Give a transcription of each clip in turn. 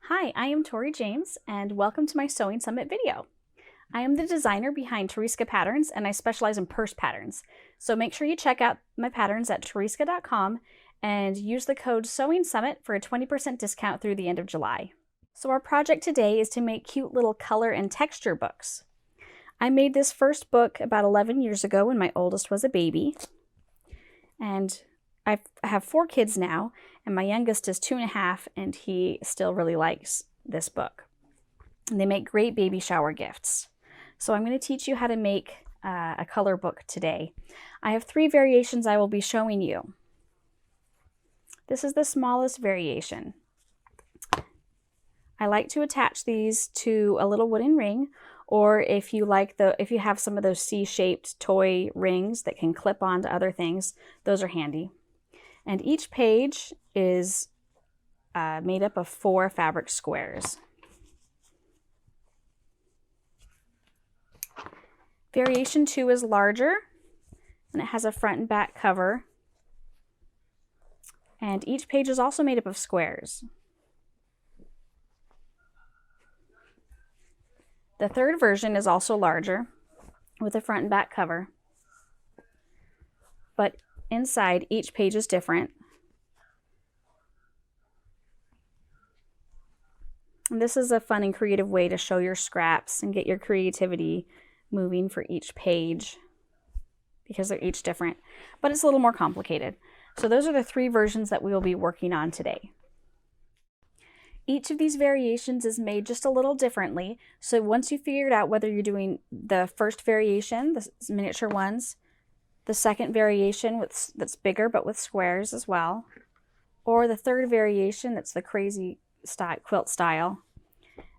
Hi, I am Tori James, and welcome to my Sewing Summit video. I am the designer behind Toriska Patterns, and I specialize in purse patterns. So make sure you check out my patterns at toriska.com and use the code Sewing Summit for a 20% discount through the end of July. So our project today is to make cute little color and texture books. I made this first book about 11 years ago when my oldest was a baby, and I have 4 kids now, and my youngest is 2.5, and he still really likes this book. And they make great baby shower gifts. So I'm going to teach you how to make a color book today. I have 3 variations I will be showing you. This is the smallest variation. I like to attach these to a little wooden ring, or if you have some of those C-shaped toy rings that can clip onto other things, those are handy. And each page is made up of 4 fabric squares. Variation 2 is larger, and it has a front and back cover. And each page is also made up of squares. The third version is also larger, with a front and back cover. But inside, each page is different. And this is a fun and creative way to show your scraps and get your creativity moving for each page, because they're each different, but it's a little more complicated. So those are the 3 versions that we will be working on today. Each of these variations is made just a little differently. So once you figured out whether you're doing the first variation, the miniature ones, the second variation that's bigger but with squares as well, or the third variation that's the crazy quilt style,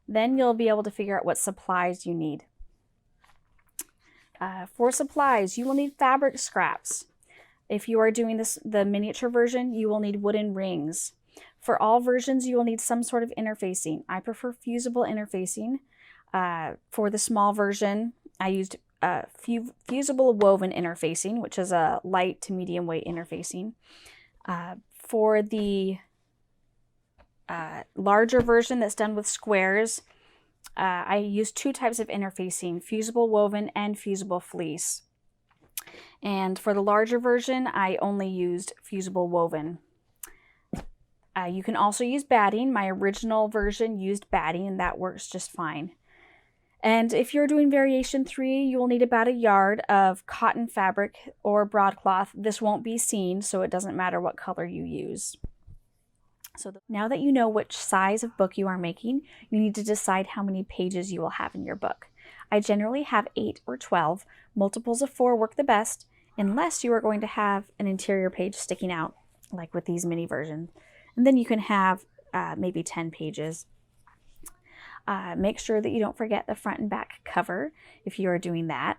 then you'll be able to figure out what supplies you need. For supplies, you will need fabric scraps. If you are doing the miniature version, you will need wooden rings. For all versions, you will need some sort of interfacing. I prefer fusible interfacing. For the small version, I used fusible woven interfacing, which is a light to medium weight interfacing. For the larger version that's done with squares, I use 2 types of interfacing, fusible woven and fusible fleece. And for the larger version, I only used fusible woven. You can also use batting. My original version used batting, and that works just fine. And if you're doing variation 3, you will need about 1 yard of cotton fabric or broadcloth. This won't be seen, so it doesn't matter what color you use. So now that you know which size of book you are making, you need to decide how many pages you will have in your book. I generally have 8 or 12. Multiples of 4 work the best, unless you are going to have an interior page sticking out, like with these mini versions. And then you can have maybe 10 pages. Make sure that you don't forget the front and back cover if you are doing that.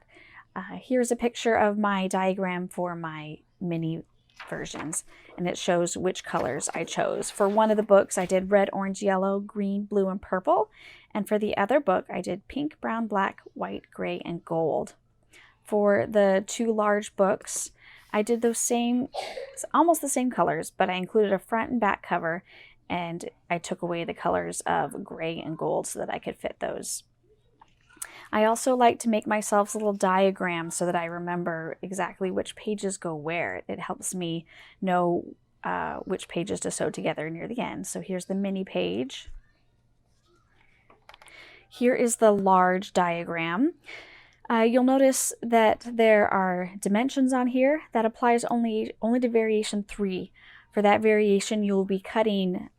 Here's a picture of my diagram for my mini versions, and it shows which colors I chose. For one of the books, I did red, orange, yellow, green, blue, and purple. And for the other book, I did pink, brown, black, white, gray, and gold. For the 2 large books, I did almost the same colors, but I included a front and back cover, and I took away the colors of gray and gold so that I could fit those. I also like to make myself a little diagram so that I remember exactly which pages go where. It helps me know which pages to sew together near the end. So here's the mini page. Here is the large diagram. You'll notice that there are dimensions on here. That applies only to variation 3. For that variation, you'll be cutting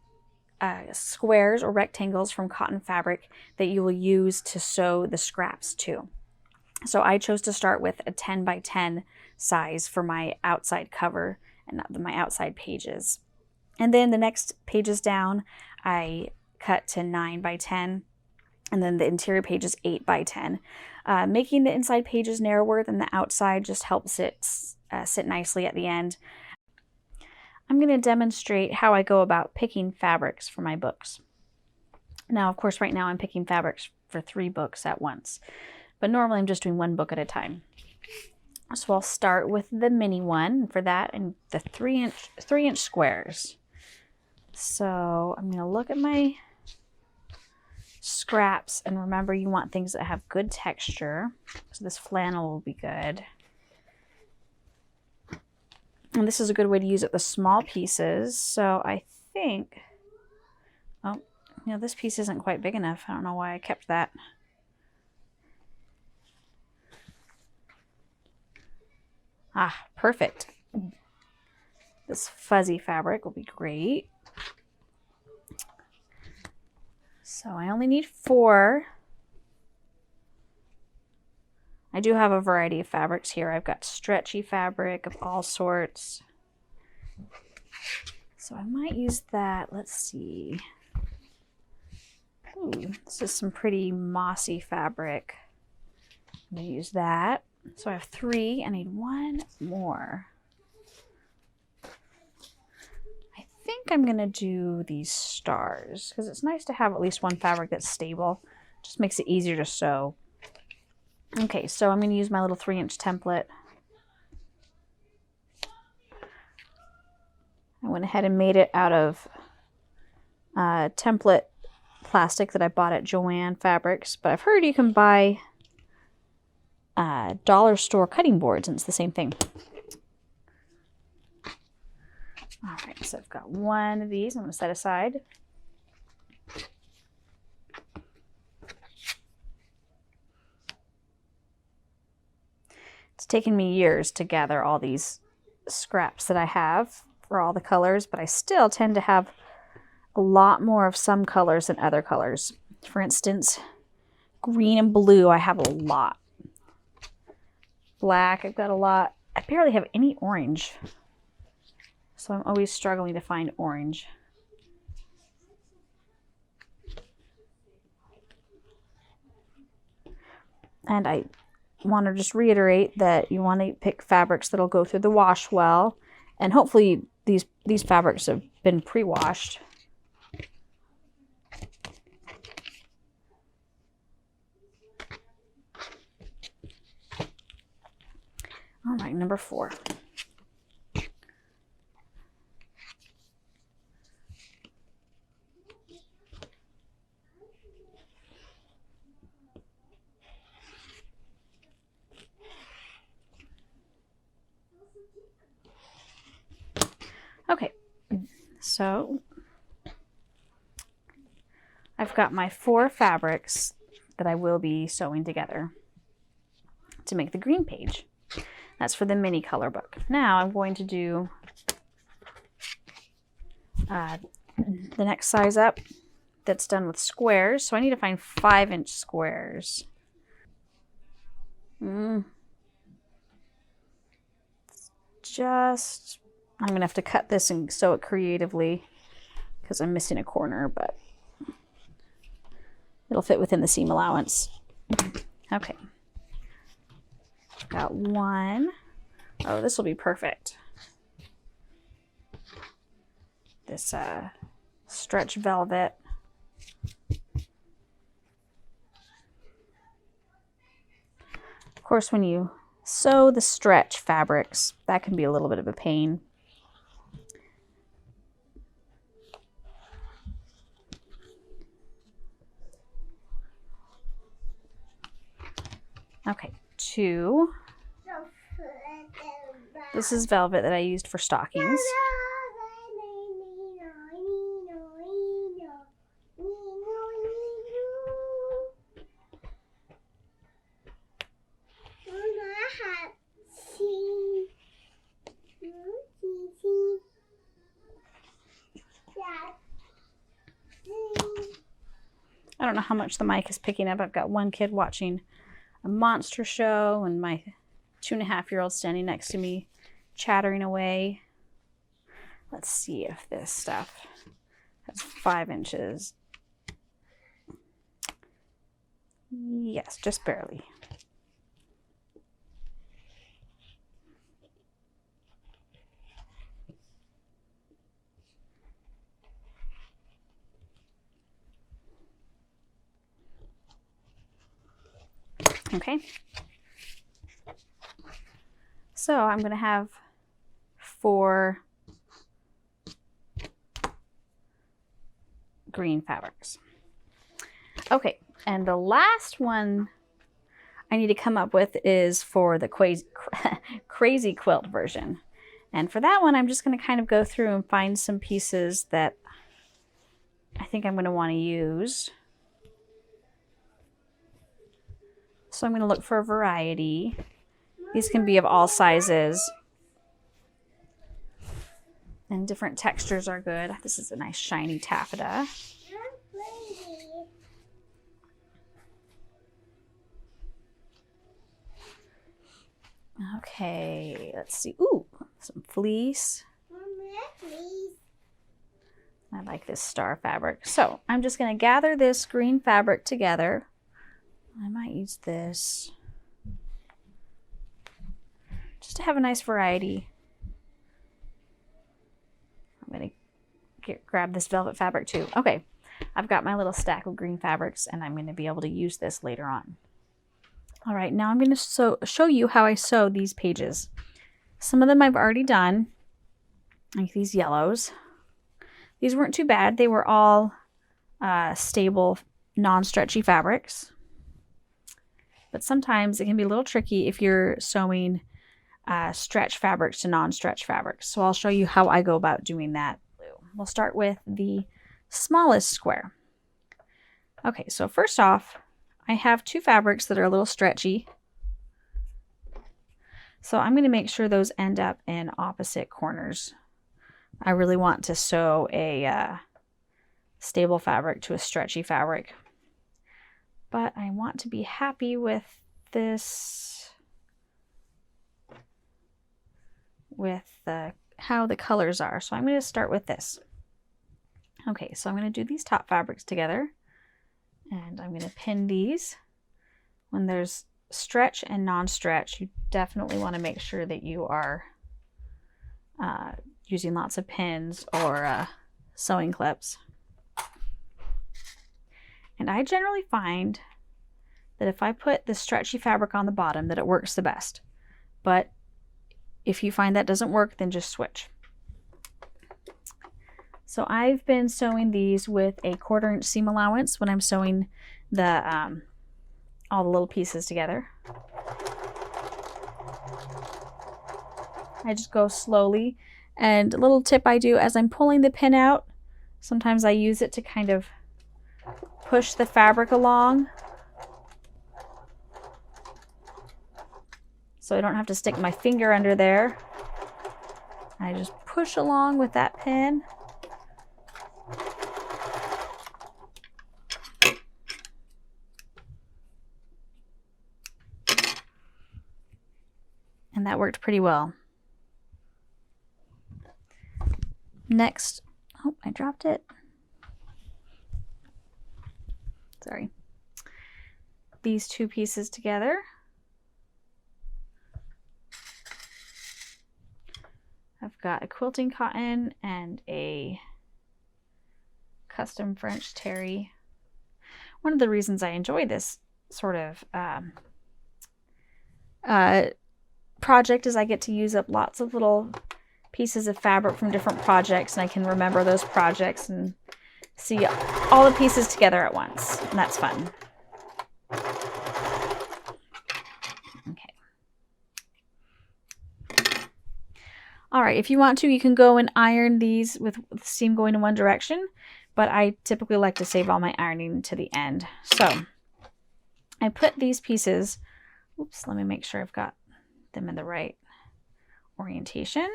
squares or rectangles from cotton fabric that you will use to sew the scraps to. So I chose to start with a 10 by 10 size for my outside cover and my outside pages. And then the next pages down, I cut to 9 by 10, and then the interior page is 8 by 10. Making the inside pages narrower than the outside just helps it sit nicely at the end. I'm going to demonstrate how I go about picking fabrics for my books. Now, of course, right now I'm picking fabrics for 3 books at once, but normally I'm just doing 1 book at a time. So I'll start with the mini one for that, and the 3-inch squares. So I'm going to look at my scraps. And remember, you want things that have good texture. So this flannel will be good. And this is a good way to use it, the small pieces. So I think, oh, you know, this piece isn't quite big enough. I don't know why I kept that. Ah, perfect. This fuzzy fabric will be great. So I only need 4. I do have a variety of fabrics here. I've got stretchy fabric of all sorts. So I might use that. Let's see. Ooh, this is some pretty mossy fabric. I'm going to use that. So I have 3. I need 1 more. I think I'm going to do these stars because it's nice to have at least one fabric that's stable. Just makes it easier to sew. Okay, so I'm going to use my little 3-inch template. I went ahead and made it out of template plastic that I bought at Joann Fabrics, but I've heard you can buy dollar store cutting boards, and it's the same thing. All right, so I've got 1 of these I'm going to set aside. It's taken me years to gather all these scraps that I have for all the colors, but I still tend to have a lot more of some colors than other colors. For instance, green and blue, I have a lot. Black, I've got a lot. I barely have any orange. So I'm always struggling to find orange. And I want to just reiterate that you want to pick fabrics that'll go through the wash well. And hopefully these fabrics have been pre-washed. All right, number 4. Okay, so I've got my 4 fabrics that I will be sewing together to make the green page. That's for the mini color book. Now I'm going to do the next size up that's done with squares. So I need to find 5-inch squares. Just, I'm going to have to cut this and sew it creatively because I'm missing a corner, but it'll fit within the seam allowance. Okay. Got 1. Oh, this will be perfect. This stretch velvet. Of course, when you sew the stretch fabrics, that can be a little bit of a pain. Okay, 2. This is velvet that I used for stockings. I don't know how much the mic is picking up. I've got one kid watching a monster show and my 2.5-year-old standing next to me chattering away. Let's see if this stuff has 5 inches. Yes, just barely. Okay. So I'm going to have 4 green fabrics. Okay, and the last one I need to come up with is for the crazy quilt version. And for that one, I'm just going to kind of go through and find some pieces that I think I'm going to want to use. So I'm going to look for a variety. These can be of all sizes. And different textures are good. This is a nice shiny taffeta. Okay, let's see. Ooh, some fleece. I like this star fabric. So I'm just going to gather this green fabric together. I might use this just to have a nice variety. I'm going to grab this velvet fabric too. Okay, I've got my little stack of green fabrics and I'm going to be able to use this later on. All right, now I'm going to show you how I sew these pages. Some of them I've already done, like these yellows. These weren't too bad. They were all stable, non-stretchy fabrics. But sometimes it can be a little tricky if you're sewing stretch fabrics to non-stretch fabrics. So I'll show you how I go about doing that. We'll start with the smallest square. Okay, so first off, I have two fabrics that are a little stretchy. So I'm going to make sure those end up in opposite corners. I really want to sew a stable fabric to a stretchy fabric. But I want to be happy with this, how the colors are. So I'm going to start with this. Okay, so I'm going to do these top fabrics together. And I'm going to pin these. When there's stretch and non-stretch, you definitely want to make sure that you are using lots of pins or sewing clips. And I generally find that if I put the stretchy fabric on the bottom, that it works the best. But if you find that doesn't work, then just switch. So I've been sewing these with a 1/4 inch seam allowance when I'm sewing the all the little pieces together. I just go slowly, and a little tip I do as I'm pulling the pin out, sometimes I use it to kind of push the fabric along so I don't have to stick my finger under there. I just push along with that pin. And that worked pretty well. Next, oh, I dropped it. Sorry. These two pieces together. I've got a quilting cotton and a custom French terry. One of the reasons I enjoy this sort of project is I get to use up lots of little pieces of fabric from different projects, and I can remember those projects and see all the pieces together at once, and that's fun. Okay. All right, if you want to, you can go and iron these with the seam going in one direction, but I typically like to save all my ironing to the end. So I put these pieces, oops, let me make sure I've got them in the right orientation.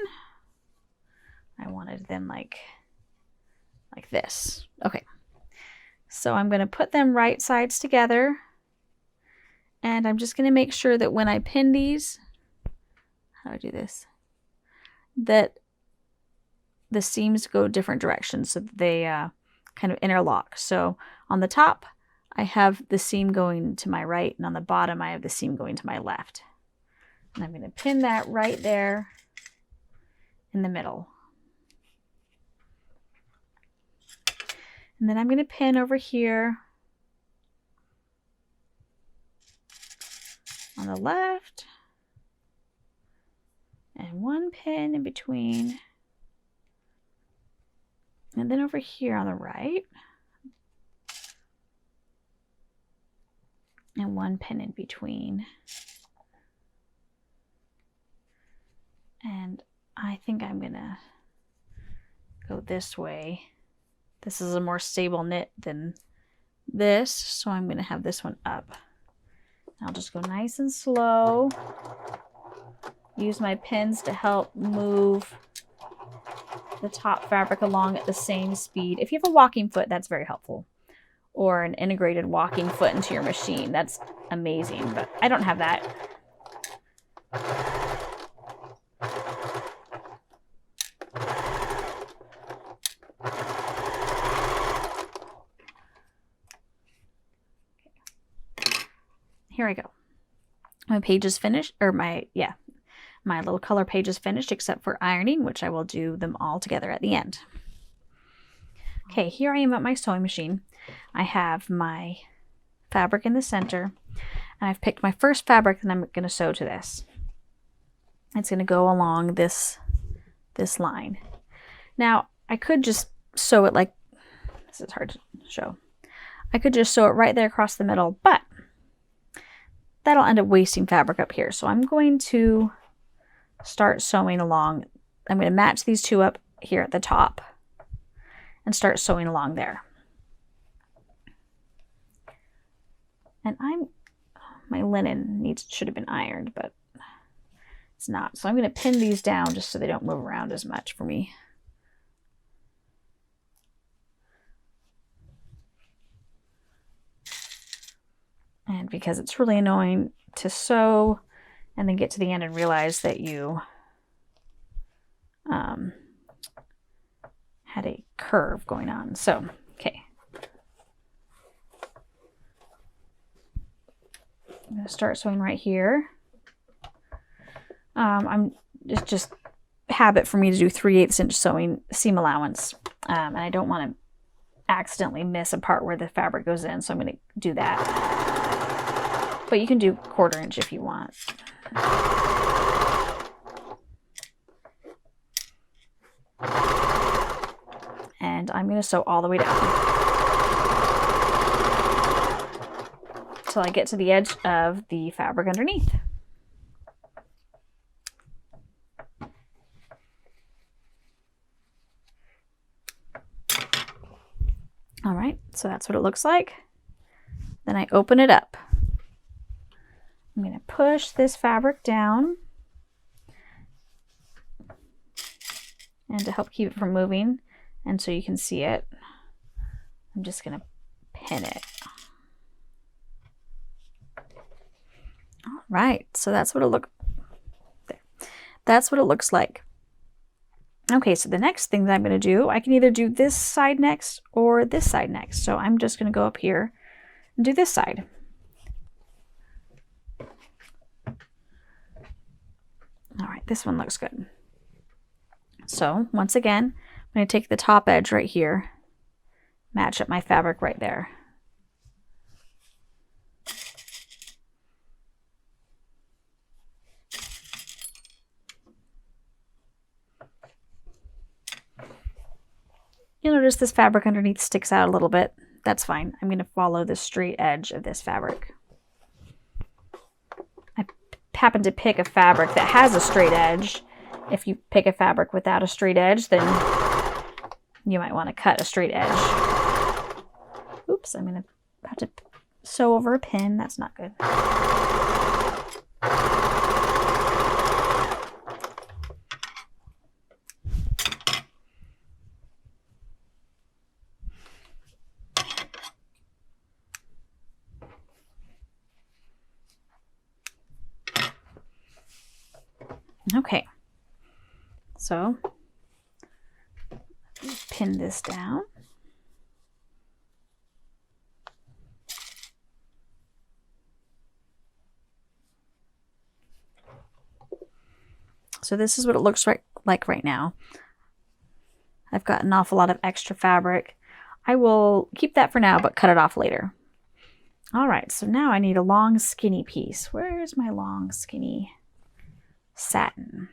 I wanted them like this. Okay, so I'm going to put them right sides together, and I'm just going to make sure that when I pin these, how do I do this, that the seams go different directions so that they kind of interlock. So on the top I have the seam going to my right, and on the bottom I have the seam going to my left. And I'm going to pin that right there in the middle. And then I'm going to pin over here on the left, and one pin in between, and then over here on the right. and one pin in between. And I think I'm gonna go this way. This is a more stable knit than this, so I'm gonna have this one up. I'll just go nice and slow. Use my pins to help move the top fabric along at the same speed. If you have a walking foot, that's very helpful. Or an integrated walking foot into your machine. That's amazing, but I don't have that. Here I go. My page is finished, or my little color page is finished except for ironing, which I will do them all together at the end. Okay, here I am at my sewing machine. I have my fabric in the center, and I've picked my first fabric that I'm going to sew to this. It's going to go along this line. Now, I could just sew it like, this is hard to show. I could just sew it right there across the middle, but that'll end up wasting fabric up here. So I'm going to start sewing along. I'm going to match these two up here at the top and start sewing along there. And my linen should have been ironed, but it's not. So I'm going to pin these down just so they don't move around as much for me. And because it's really annoying to sew and then get to the end and realize that you had a curve going on. So, okay. I'm going to start sewing right here. It's just habit for me to do 3/8 inch sewing seam allowance. And I don't want to accidentally miss a part where the fabric goes in, so I'm going to do that. But you can do 1/4 inch if you want. And I'm going to sew all the way down till I get to the edge of the fabric underneath. All right, so that's what it looks like. Then I open it up. I'm going to push this fabric down, and to help keep it from moving, and so you can see it, I'm just going to pin it. All right, so that's what it That's what it looks like. Okay, so the next thing that I'm going to do, I can either do this side next or this side next. So I'm just going to go up here and do this side. All right, this one looks good. So once again, I'm going to take the top edge right here, match up my fabric right there. You'll notice this fabric underneath sticks out a little bit. That's fine. I'm going to follow the straight edge of this fabric. I happen to pick a fabric that has a straight edge. If you pick a fabric without a straight edge, then you might want to cut a straight edge. Oops, I'm going to have to sew over a pin. That's not good. Okay, so pin this down. So this is what it looks like right now. I've got an awful lot of extra fabric. I will keep that for now, but cut it off later. All right, so now I need a long skinny piece. Where's my long skinny satin?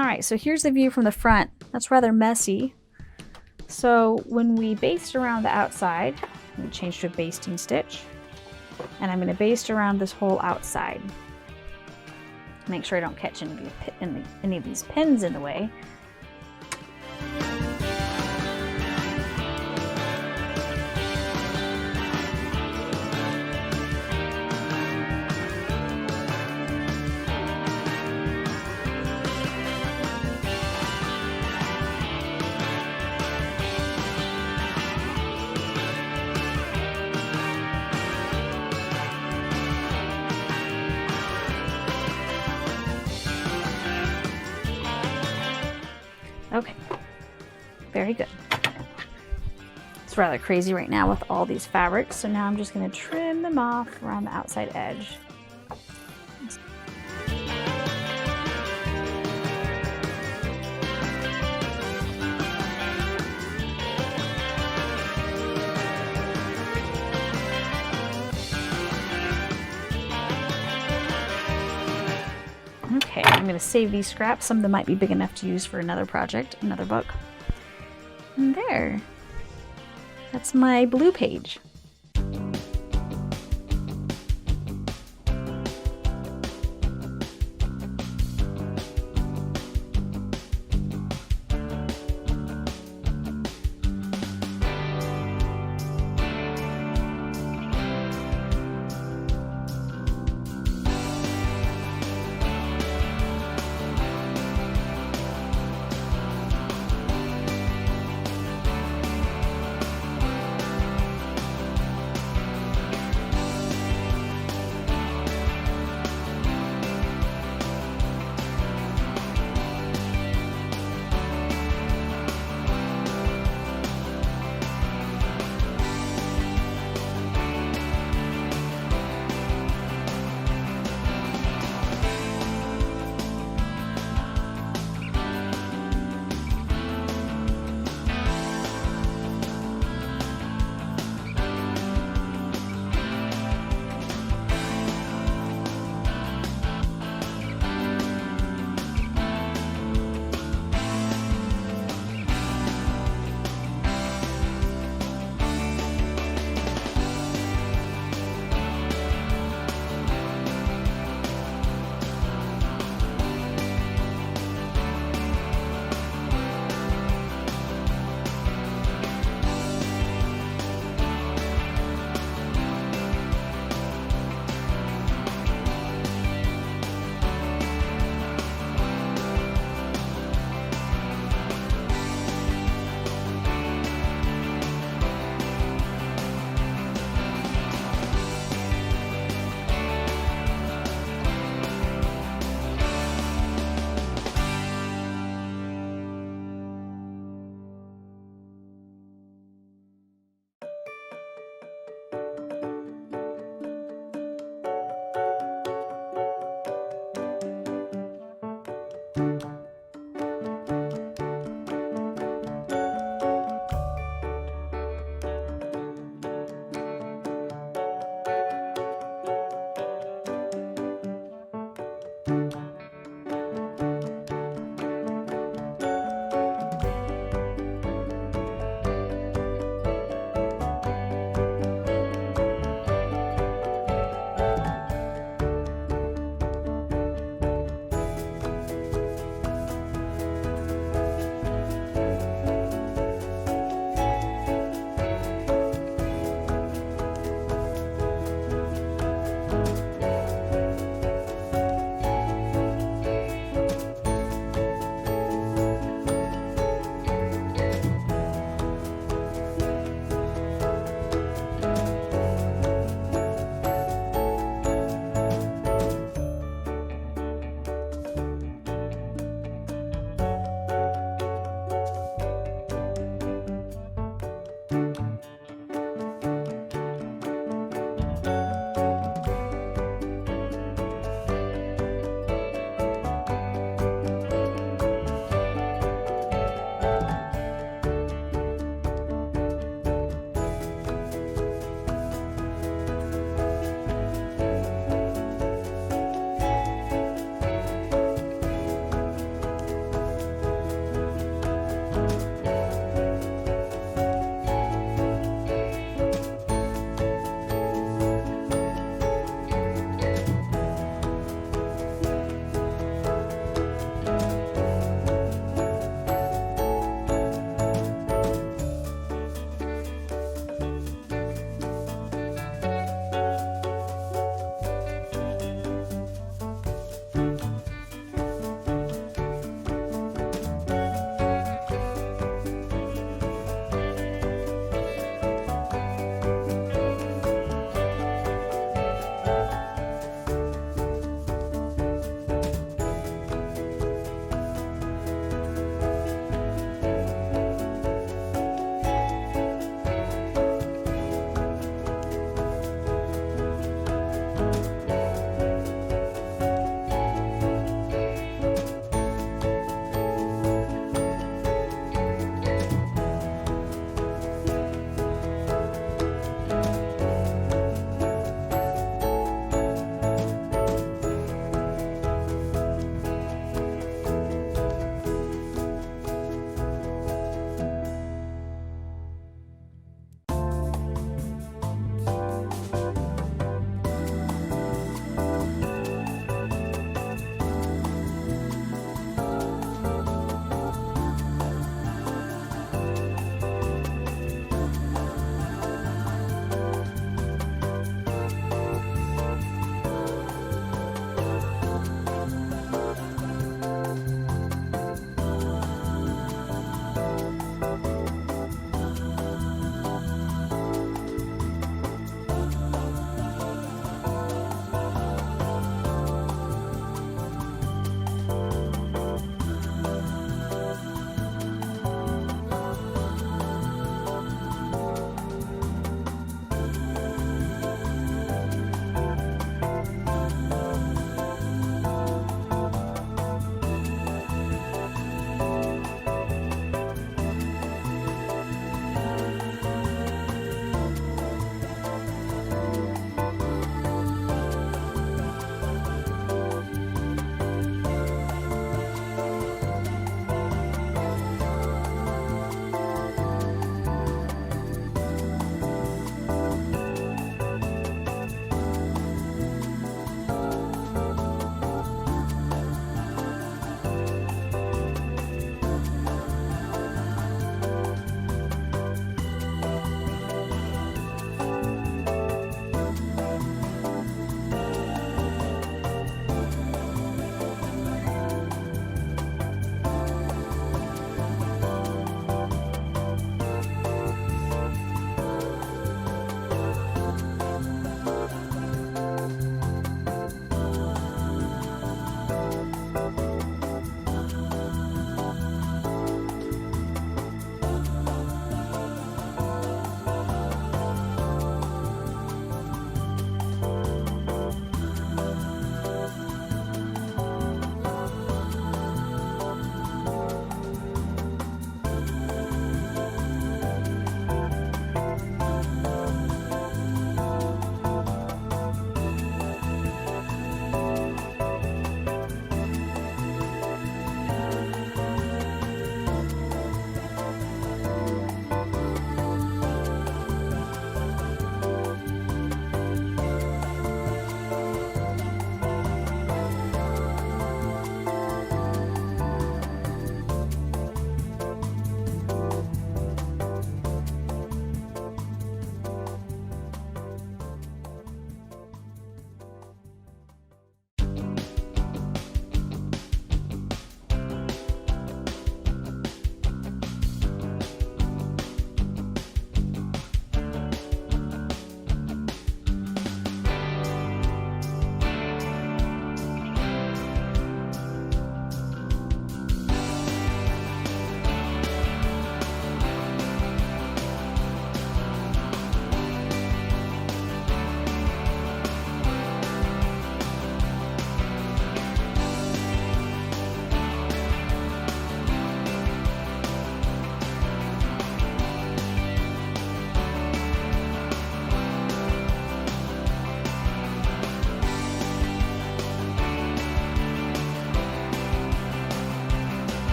All right, so here's the view from the front. That's rather messy. So when we baste around the outside, I'm going to change to a basting stitch, and I'm going to baste around this whole outside. Make sure I don't catch any of these pins in the way. Okay, very good. It's rather crazy right now with all these fabrics, so now I'm just going to trim them off around the outside edge. Okay, I'm going to save these scraps. Some of them might be big enough to use for another project, another book. And there. That's my blue page.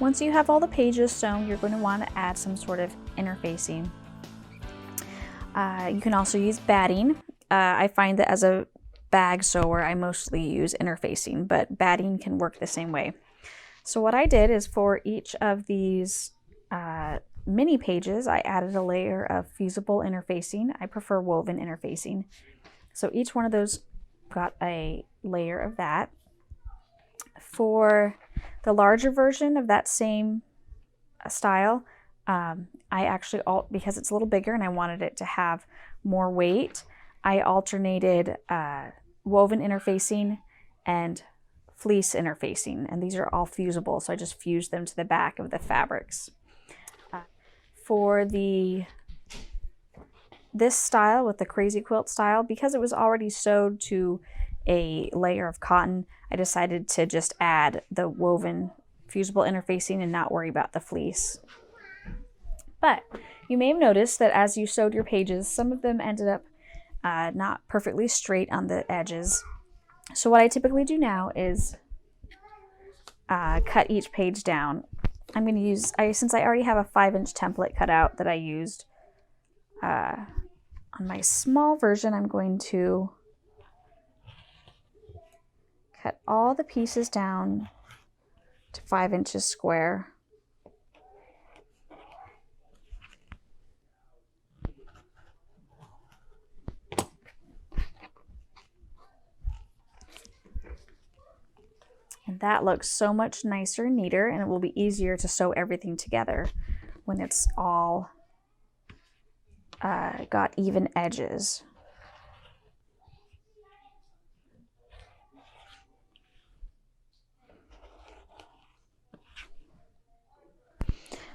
Once you have all the pages sewn, you're going to want to add some sort of interfacing. You can also use batting. I find that as a bag sewer, I mostly use interfacing, but batting can work the same way. So what I did is for each of these mini pages, I added a layer of fusible interfacing. I prefer woven interfacing. So each one of those got a layer of that. For the larger version of that same style, I actually, because it's a little bigger and I wanted it to have more weight, I alternated woven interfacing and fleece interfacing, and these are all fusible, so I just fused them to the back of the fabrics. For this style with the crazy quilt style, because it was already sewed to a layer of cotton, I decided to just add the woven fusible interfacing and not worry about the fleece. But you may have noticed that as you sewed your pages, some of them ended up not perfectly straight on the edges. So what I typically do now is cut each page down. I'm going to use, since I already have a 5-inch template cut out that I used on my small version, I'm going to cut all the pieces down to 5 inches square. And that looks so much nicer and neater, and it will be easier to sew everything together when it's all got even edges.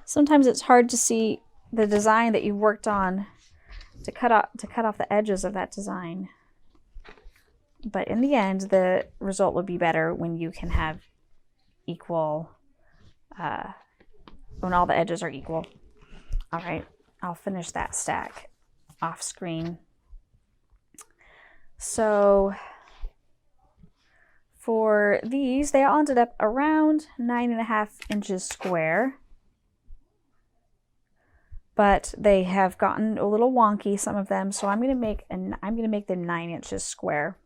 Sometimes it's hard to see the design that you worked on to cut off the edges of that design. But in the end, the result would be better when you can have equal, when all the edges are equal. All right, I'll finish that stack off screen. So for these, they all ended up around 9.5 inches square. But they have gotten a little wonky, some of them, so I'm going to make them 9 inches square.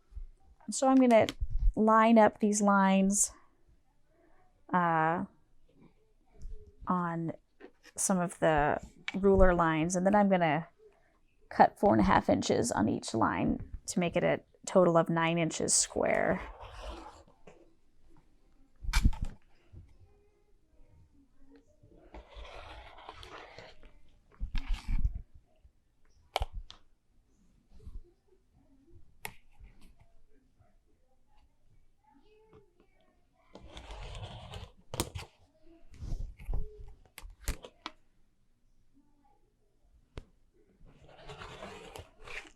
So I'm going to line up these lines on some of the ruler lines, and then I'm going to cut 4.5 inches on each line to make it a total of 9 inches square.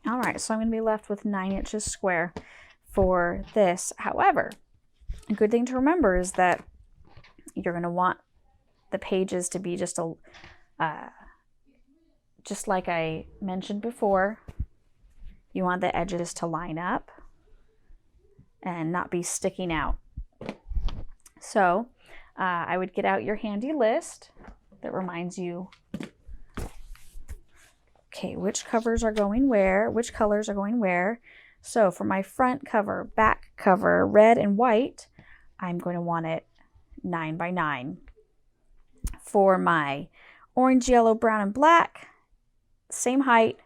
All right, so I'm going to be left with 9 inches square for this. However, a good thing to remember is that you're going to want the pages to be just like I mentioned before. You want the edges to line up and not be sticking out. So I would get out your handy list that reminds you, okay, which covers are going where, which colors are going where. So for my front cover, back cover, red and white, I'm going to want it 9 by 9. For my orange, yellow, brown, and black, same height,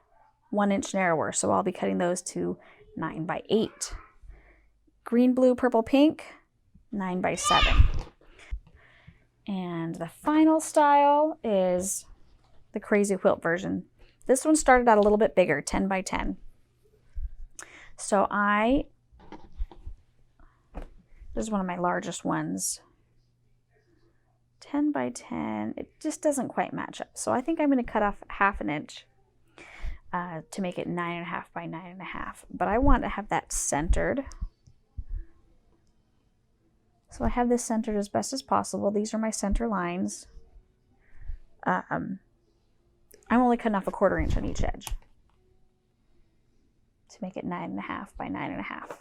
1 inch narrower. So I'll be cutting those to 9 by 8. Green, blue, purple, pink, 9 by 7. And the final style is the crazy quilt version. This one started out a little bit bigger, 10 by 10. So this is one of my largest ones. 10 by 10, it just doesn't quite match up. So I think I'm going to cut off 1/2 inch to make it 9.5 by 9.5. But I want to have that centered. So I have this centered as best as possible. These are my center lines. I'm only cutting off 1/4 inch on each edge to make it 9.5 by 9.5.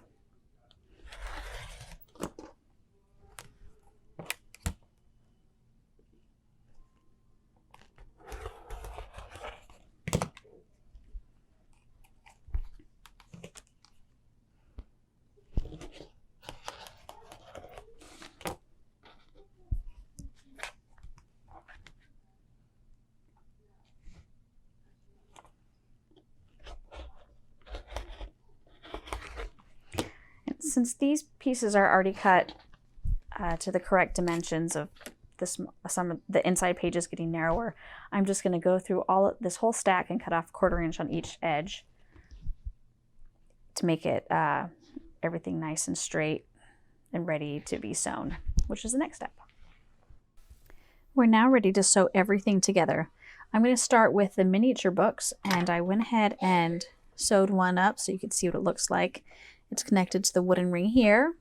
since these pieces are already cut to the correct dimensions of some of the inside pages getting narrower, I'm just going to go through this whole stack and cut off 1/4 inch on each edge to make it everything nice and straight and ready to be sewn, which is the next step. We're now ready to sew everything together. I'm going to start with the miniature books, and I went ahead and sewed one up so you can see what it looks like. It's connected to the wooden ring here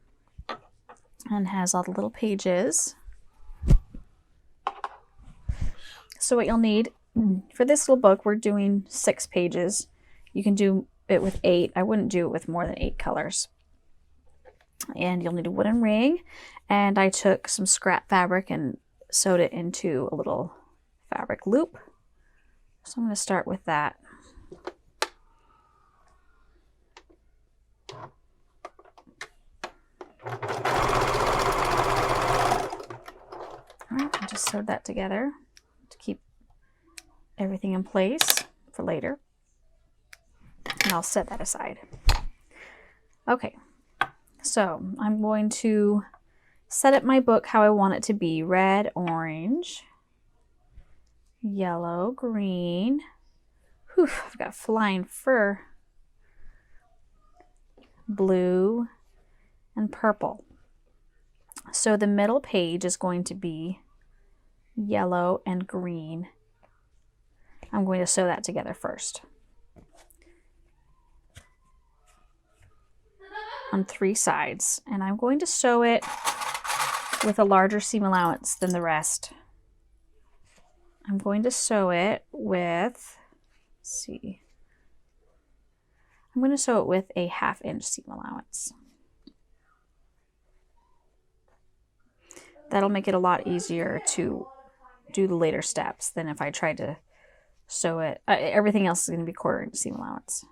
and has all the little pages. So what you'll need for this little book, we're doing 6 pages. You can do it with 8. I wouldn't do it with more than 8 colors. And you'll need a wooden ring, and I took some scrap fabric and sewed it into a little fabric loop. So I'm going to start with that. Alright, I just sewed that together to keep everything in place for later. And I'll set that aside. Okay, so I'm going to set up my book how I want it to be. Red, orange, yellow, green. Whew, I've got flying fur. Blue and purple. So the middle page is going to be yellow and green. I'm going to sew that together first on 3 sides, and I'm going to sew it with a larger seam allowance than the rest. I'm going to sew it with, let's see, I'm going to sew it with a 1/2 inch seam allowance. That'll make it a lot easier to do the later steps than if I tried to sew it. Everything else is going to be 1/4 inch seam allowance.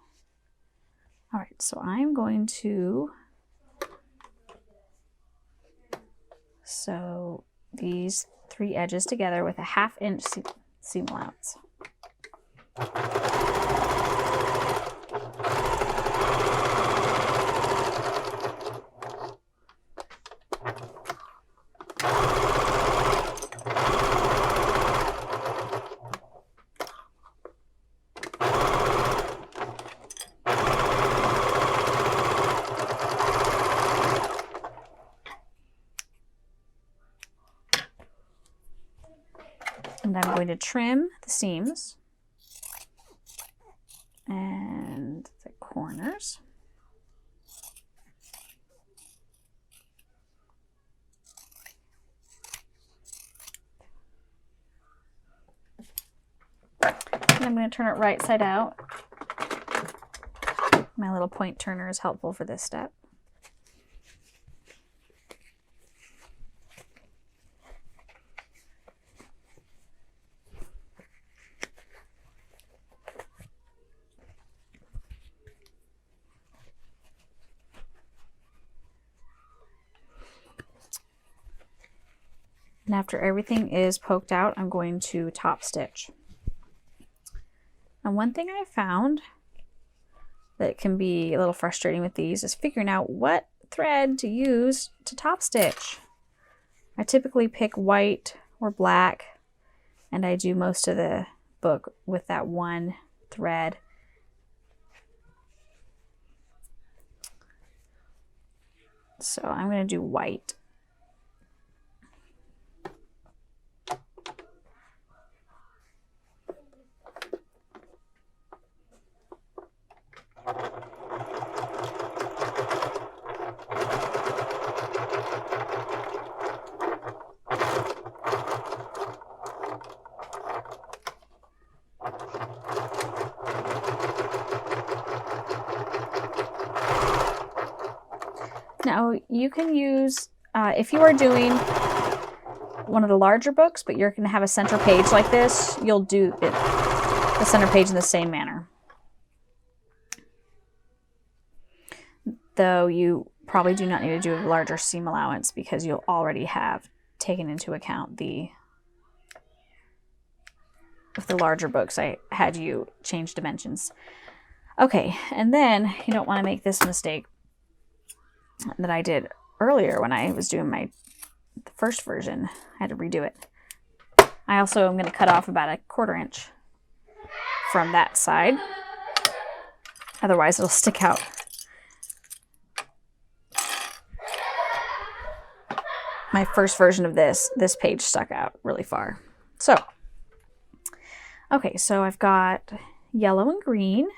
All right, so I'm going to sew these 3 edges together with a 1/2 inch seam allowance. And I'm going to trim the seams and the corners. And I'm going to turn it right side out. My little point turner is helpful for this step. And after everything is poked out, I'm going to top stitch. And one thing I found that can be a little frustrating with these is figuring out what thread to use to top stitch. I typically pick white or black, and I do most of the book with that one thread. So I'm going to do white. Now you can use, if you are doing one of the larger books, but you're going to have a center page like this, you'll do it, the center page in the same manner. Though you probably do not need to do a larger seam allowance because you'll already have taken into account with the larger books, I had you change dimensions. Okay, and then you don't want to make this mistake. that I did earlier when I was doing the first version. I had to redo it. I also am going to cut off about a 1/4 inch from that side. Otherwise it'll stick out. My first version of this page stuck out really far. So, okay, so I've got yellow and green,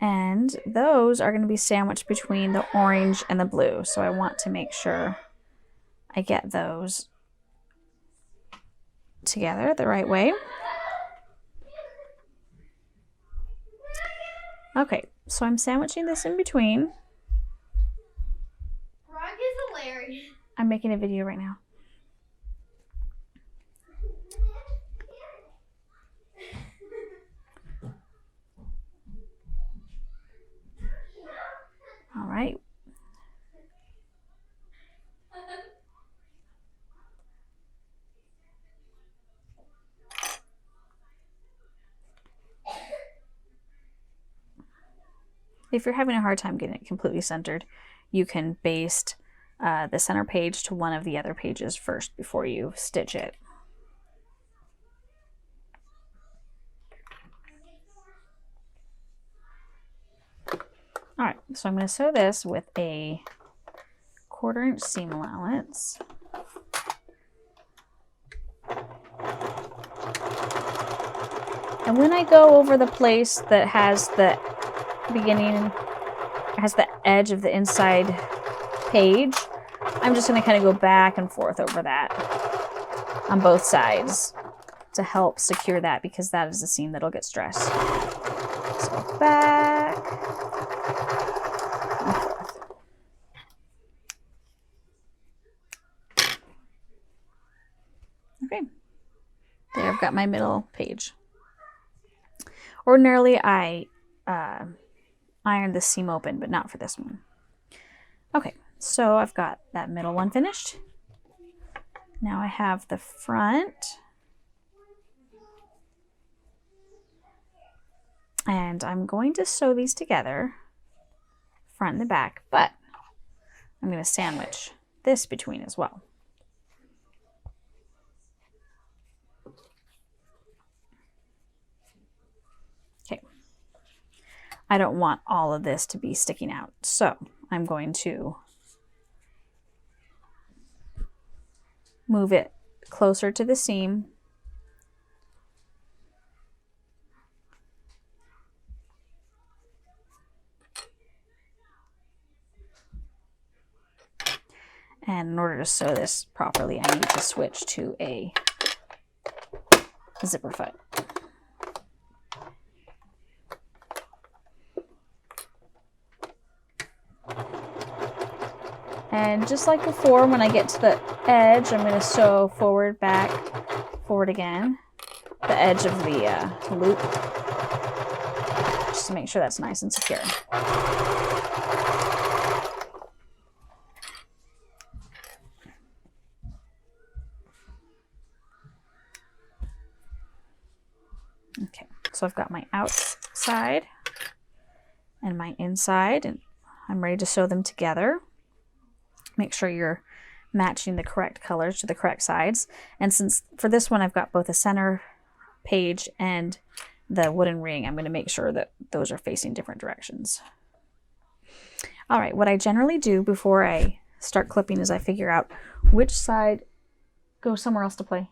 and those are going to be sandwiched between the orange and the blue. So I want to make sure I get those together the right way. Okay, so I'm sandwiching this in between. Rock is hilarious. I'm making a video right now. All right. If you're having a hard time getting it completely centered, you can baste the center page to one of the other pages first before you stitch it. All right, so I'm going to sew this with a 1/4 inch seam allowance. And when I go over the place that has the edge of the inside page, I'm just going to kind of go back and forth over that on both sides to help secure that, because that is the seam that'll get stressed. So back and forth. Okay, there I've got my middle page. Ordinarily I iron the seam open, but not for this one. Okay, so I've got that middle one finished. Now I have the front. And I'm going to sew these together, front and the back, but I'm going to sandwich this between as well. Okay. I don't want all of this to be sticking out, so I'm going to move it closer to the seam. And in order to sew this properly, I need to switch to a zipper foot. And just like before, when I get to the edge, I'm going to sew forward, back, forward again, the edge of the loop, just to make sure that's nice and secure. Okay, so I've got my outside and my inside, and I'm ready to sew them together. Make sure you're matching the correct colors to the correct sides. And since for this one I've got both the center page and the wooden ring, I'm going to make sure that those are facing different directions. All right, what I generally do before I start clipping is I figure out which side, go somewhere else to play,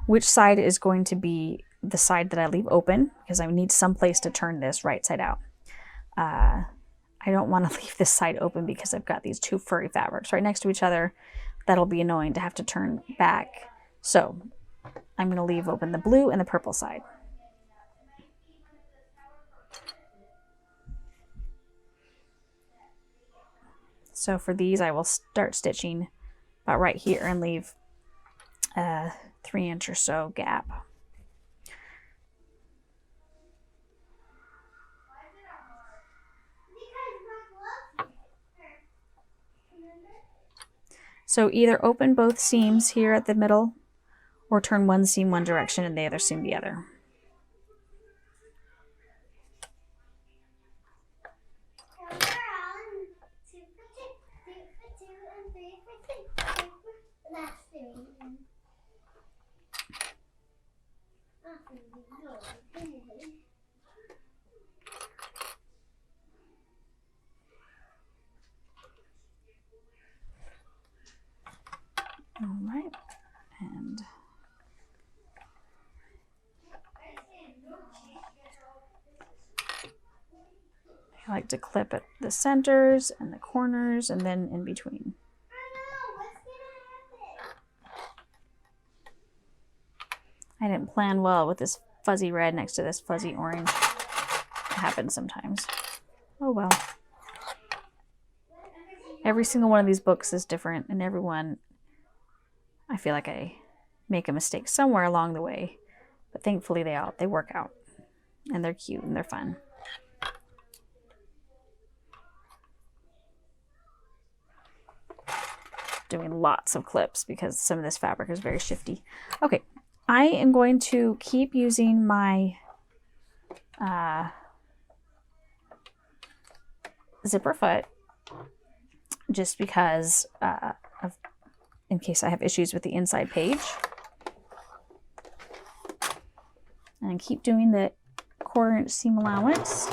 which side is going to be the side that I leave open, because I need some place to turn this right side out. I don't want to leave this side open because I've got these two furry fabrics right next to each other. That'll be annoying to have to turn back. So I'm going to leave open the blue and the purple side. So for these, I will start stitching about right here and leave a 3-inch or so gap. So either open both seams here at the middle, or turn one seam one direction and the other seam the other. I like to clip at the centers and the corners and then in between. I didn't plan well with this fuzzy red next to this fuzzy orange. It happens sometimes. Oh well. Every single one of these books is different, and every one, I feel like I make a mistake somewhere along the way. But thankfully they work out. And they're cute and they're fun. Doing lots of clips because some of this fabric is very shifty. Okay, I am going to keep using my zipper foot just because in case I have issues with the inside page. And keep doing the 1/4 inch seam allowance.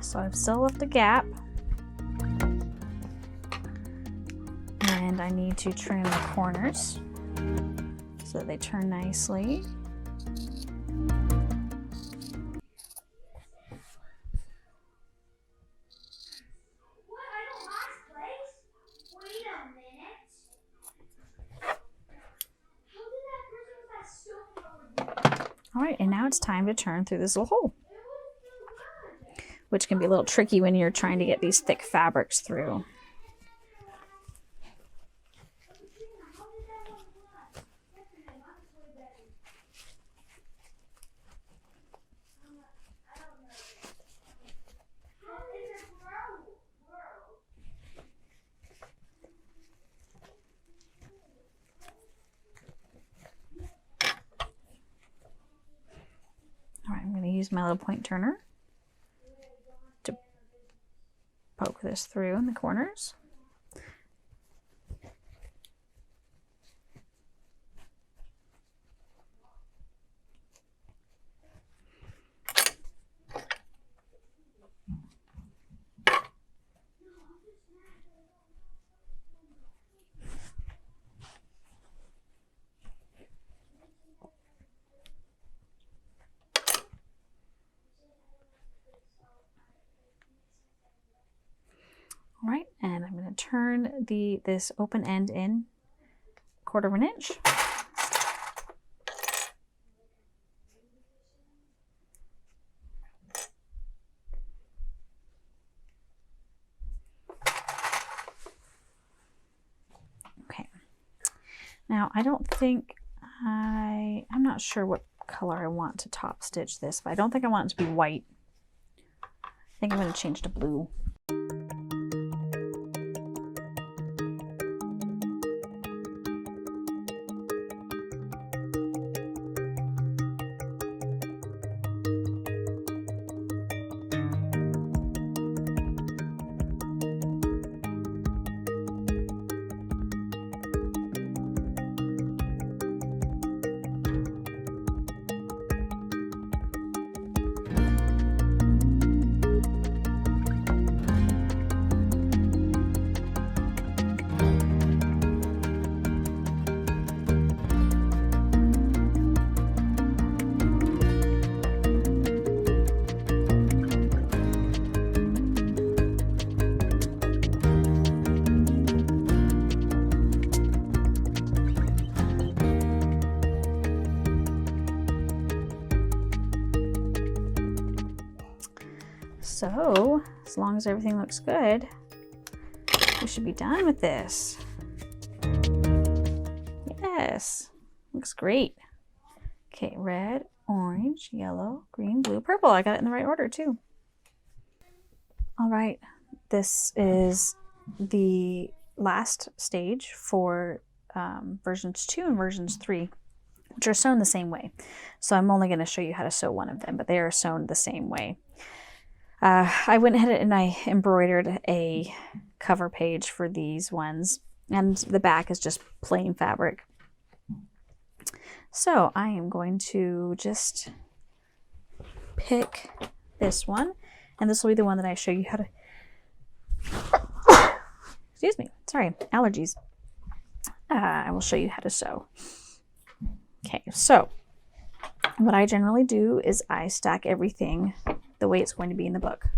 So I've still left a gap, and I need to trim the corners so that they turn nicely. All right, and now it's time to turn through this little hole, which can be a little tricky when you're trying to get these thick fabrics through. All right, I'm going to use my little point turner to poke this through in the corners. All right, and I'm going to turn this open end in 1/4 inch. Okay. Now I don't think I'm not sure what color I want to top stitch this, but I don't think I want it to be white. I think I'm going to change to blue. So, as long as everything looks good, we should be done with this. Yes, looks great. Okay, red, orange, yellow, green, blue, purple. I got it in the right order too. All right, this is the last stage for versions 2 and versions 3, which are sewn the same way. So I'm only going to show you how to sew one of them, but they are sewn the same way. I went ahead and I embroidered a cover page for these ones, and the back is just plain fabric. So I am going to just pick this one, and this will be the one that I show you how to excuse me, sorry, allergies. I will show you how to sew. Okay, so what I generally do is I stack everything the way it's going to be in the book.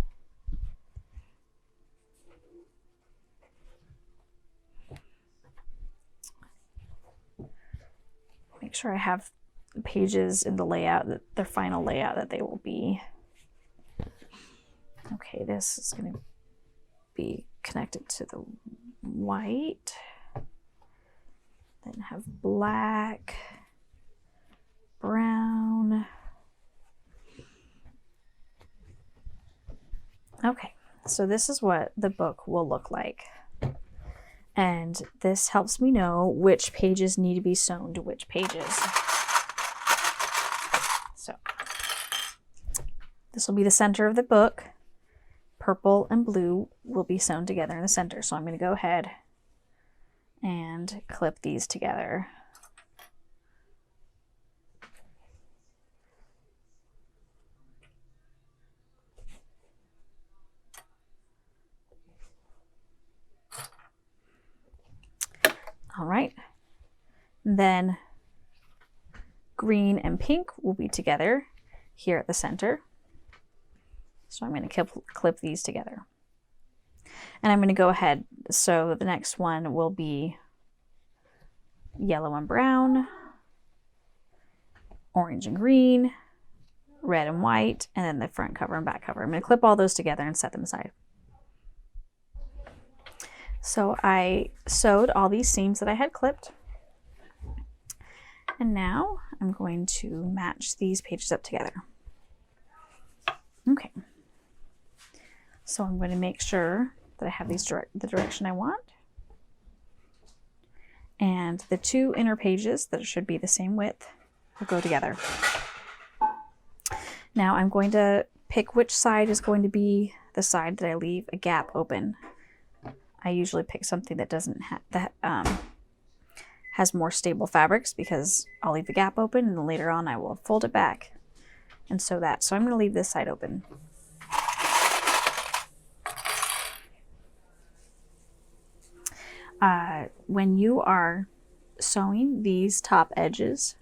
Make sure I have the pages in the layout, their final layout that they will be. Okay, this is going to be connected to the white. Then have black, brown. Okay, so this is what the book will look like. And this helps me know which pages need to be sewn to which pages. So this will be the center of the book. Purple and blue will be sewn together in the center. So I'm going to go ahead and clip these together. All right, then green and pink will be together here at the center. So I'm going to clip these together. And I'm going to go ahead, so the next one will be yellow and brown, orange and green, red and white, and then the front cover and back cover. I'm going to clip all those together and set them aside. So I sewed all these seams that I had clipped. And now I'm going to match these pages up together. Okay. So I'm going to make sure that I have these the direction I want. And the two inner pages that should be the same width will go together. Now I'm going to pick which side is going to be the side that I leave a gap open. I usually pick something that doesn't has more stable fabrics, because I'll leave the gap open and then later on I will fold it back and sew that. So I'm going to leave this side open. When you are sewing these top edges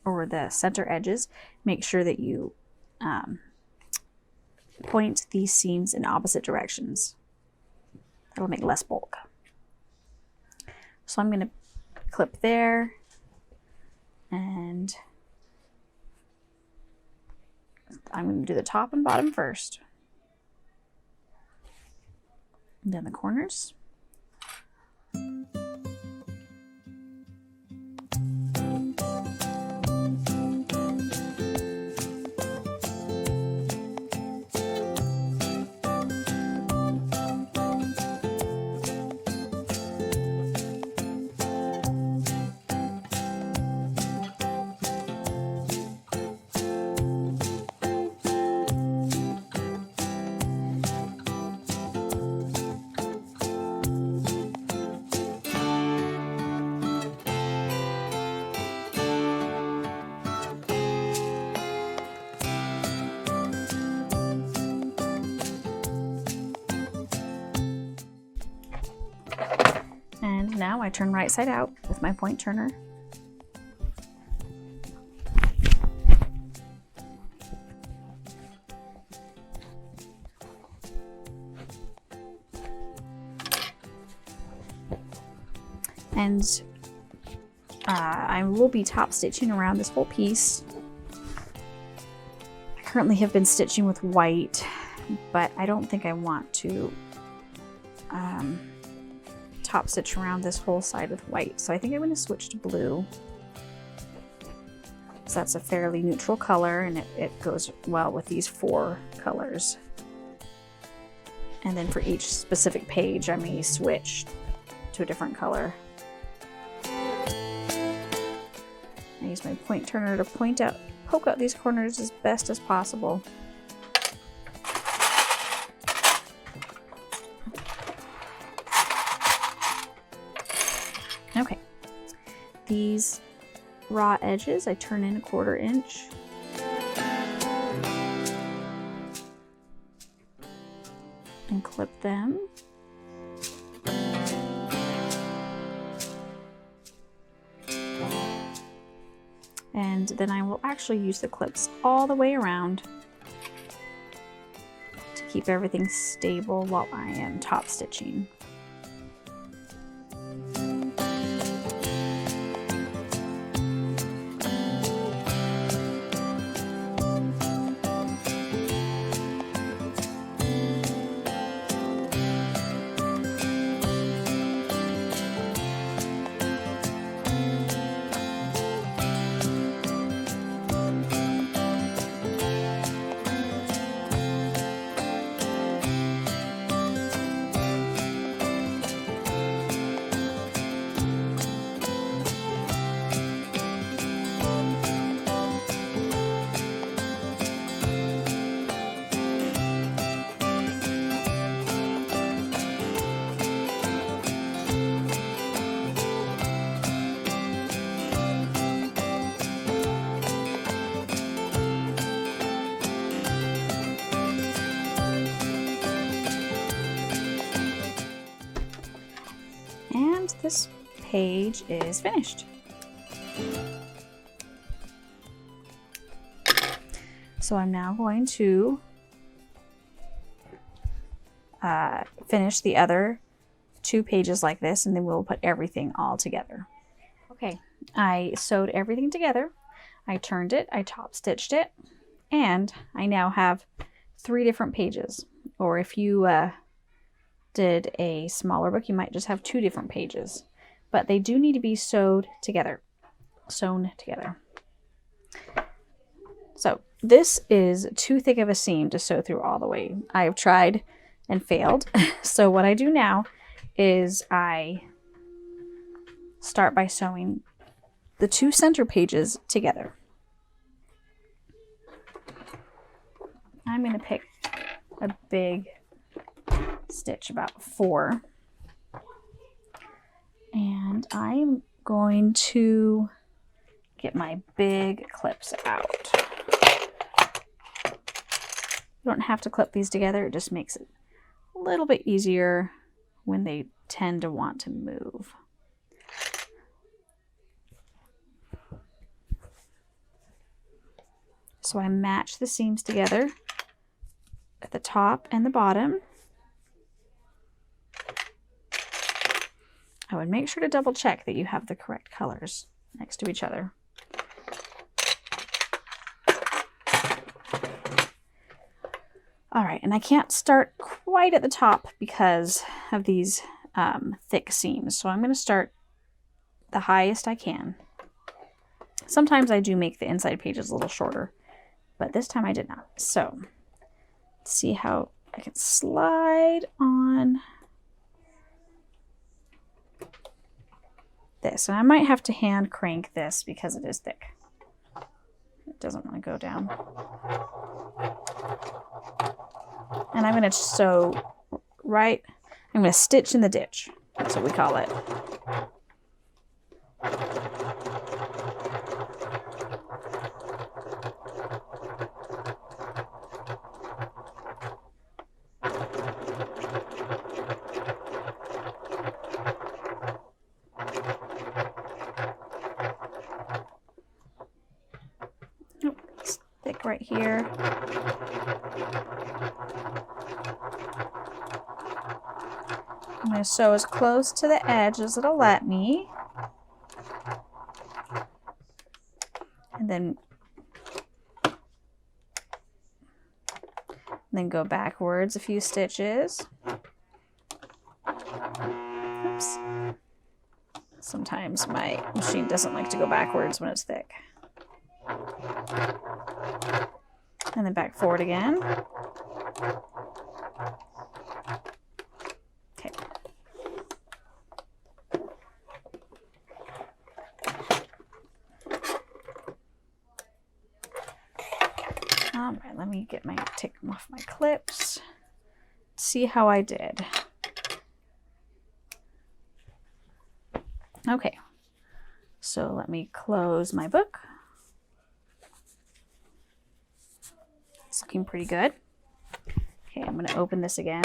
or the center edges, make sure that you point these seams in opposite directions. That'll make less bulk. So I'm going to clip there, and I'm going to do the top and bottom first, and then the corners. And now I turn right side out with my point turner. And I will be top stitching around this whole piece. I currently have been stitching with white, but I don't think I want to top stitch around this whole side with white. So I think I'm going to switch to blue. So that's a fairly neutral color, and it goes well with these four colors. And then for each specific page, I may switch to a different color. I use my point turner to poke out these corners as best as possible. these raw edges, I turn in 1/4 inch. And clip them. And then I will actually use the clips all the way around to keep everything stable while I am top stitching. And this page is finished. So I'm now going to finish the other 2 pages like this, and then we'll put everything all together. Okay, I sewed everything together. I turned it, I top stitched it, and I now have 3 different pages. Or if you did a smaller book, you might just have 2 different pages, but they do need to be sewn together. So this is too thick of a seam to sew through all the way. I have tried and failed. So what I do now is I start by sewing the 2 center pages together. I'm going to pick a big stitch, about 4, and I'm going to get my big clips out. You don't have to clip these together, it just makes it a little bit easier when they tend to want to move. So I match the seams together at the top and the bottom. I would make sure to double check that you have the correct colors next to each other. All right, and I can't start quite at the top because of these thick seams, so I'm going to start the highest I can. Sometimes I do make the inside pages a little shorter, but this time I did not. So let's see how I can slide on this. And I might have to hand crank this because it is thick. It doesn't want to go down. And I'm going to sew right, I'm going to stitch in the ditch. That's what we call it. Oh, it's thick right here. I'm going to sew as close to the edge as it'll let me. And then go backwards a few stitches. Oops. Sometimes my machine doesn't like to go backwards when it's thick. And then back forward again. Okay. All right, let me take off my clips. See how I did. So let me close my book. It's looking pretty good. Okay, I'm going to open this again.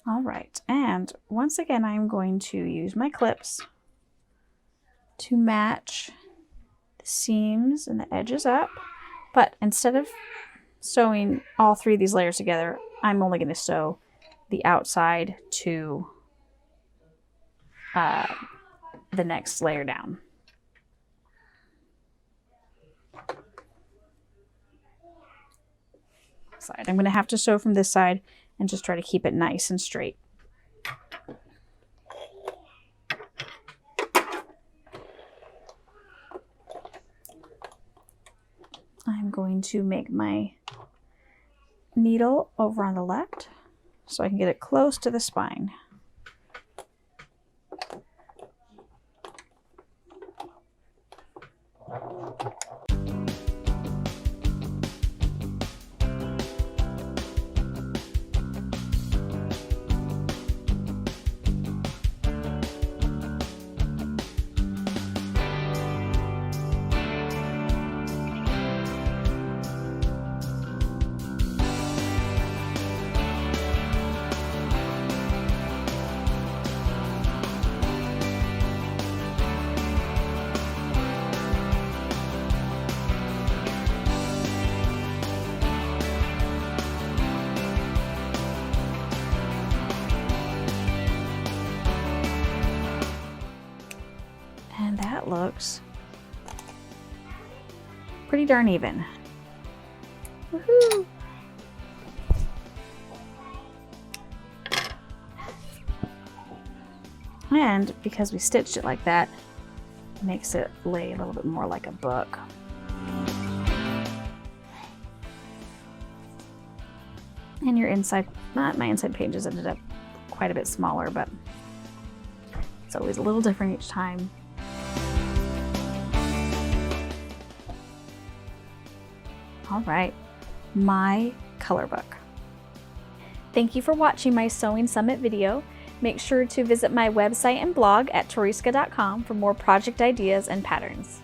All right, and once again, I'm going to use my clips to match the seams and the edges up. But instead of sewing all 3 of these layers together, I'm only going to sew the outside to the next layer down. I'm going to have to sew from this side and just try to keep it nice and straight. I'm going to make my needle over on the left so I can get it close to the spine. And that looks pretty darn even. Woohoo! And because we stitched it like that, it makes it lay a little bit more like a book. And your inside, my inside pages ended up quite a bit smaller, but it's always a little different each time. All right, my color book. Thank you for watching my Sewing Summit video. Make sure to visit my website and blog at toriska.com for more project ideas and patterns.